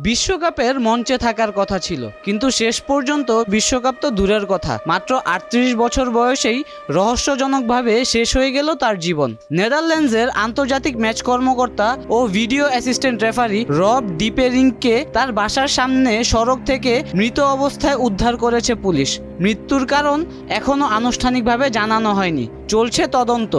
বিশ্বকাপের মঞ্চে থাকার কথা ছিল, কিন্তু শেষ পর্যন্ত বিশ্বকাপ তো দূরের কথা, মাত্র ৩৮ বছর বয়সেই রহস্যজনকভাবে শেষ হয়ে গেল তার জীবন। নেদারল্যান্ডসের আন্তর্জাতিক ম্যাচ কর্মকর্তা ও ভিডিও অ্যাসিস্ট্যান্ট রেফারি রব ডিপেরিংকে তার বাসার সামনে সড়ক থেকে মৃত অবস্থায় উদ্ধার করেছে পুলিশ। মৃত্যুর কারণ এখনও আনুষ্ঠানিকভাবে জানানো হয়নি, চলছে তদন্ত।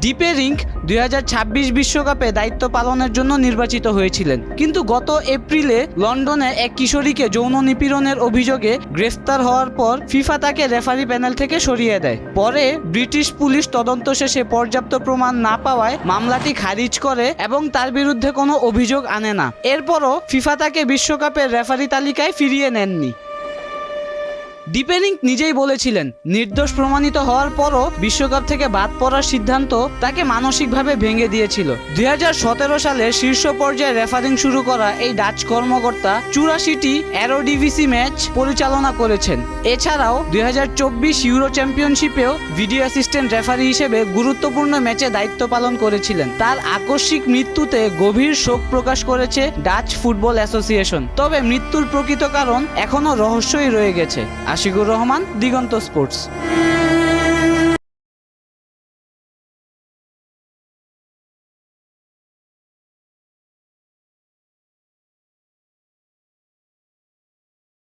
ডিপেরিংক ২০২৬ বিশ্বকাপে দায়িত্ব পালনের জন্য নির্বাচিত হয়েছিলেন, কিন্তু গত এপ্রিলে লন্ডনে এক কিশোরীকে যৌন নিপীড়নের অভিযোগে গ্রেফতার হওয়ার পর ফিফা তাকে রেফারি প্যানেল থেকে সরিয়ে দেয়। পরে ব্রিটিশ পুলিশ তদন্ত শেষে পর্যাপ্ত প্রমাণ না পাওয়ায় মামলাটি খারিজ করে এবং তার বিরুদ্ধে কোনো অভিযোগ আনে না। এরপরও ফিফা তাকে বিশ্বকাপের রেফারি তালিকায় ফিরিয়ে নেননি। ডিপেরিংক নিজেই বলেছিলেন, নির্দোষ প্রমাণিত হওয়ার পরও বিশ্বকাপ থেকে বাদ পড়ার সিদ্ধান্ত তাকে মানসিকভাবে ভেঙে দিয়েছিল। ২০১৭ সালে শীর্ষ পর্যায়ে রেফারিং শুরু করা এই ডাচ কর্মকর্তা ৮৪টি এরোডিভিসি ম্যাচ পরিচালনা করেছেন। এছাড়াও ২০২৪ ইউরো চ্যাম্পিয়নশিপেও ভিডিও অ্যাসিস্ট্যান্ট রেফারি হিসেবে গুরুত্বপূর্ণ ম্যাচে দায়িত্ব পালন করেছিলেন। তার আকস্মিক মৃত্যুতে গভীর শোক প্রকাশ করেছে ডাচ ফুটবল অ্যাসোসিয়েশন। তবে মৃত্যুর প্রকৃত কারণ এখনও রহস্যই রয়ে গেছে। আশিকুর রহমান, দিগন্ত স্পোর্টস।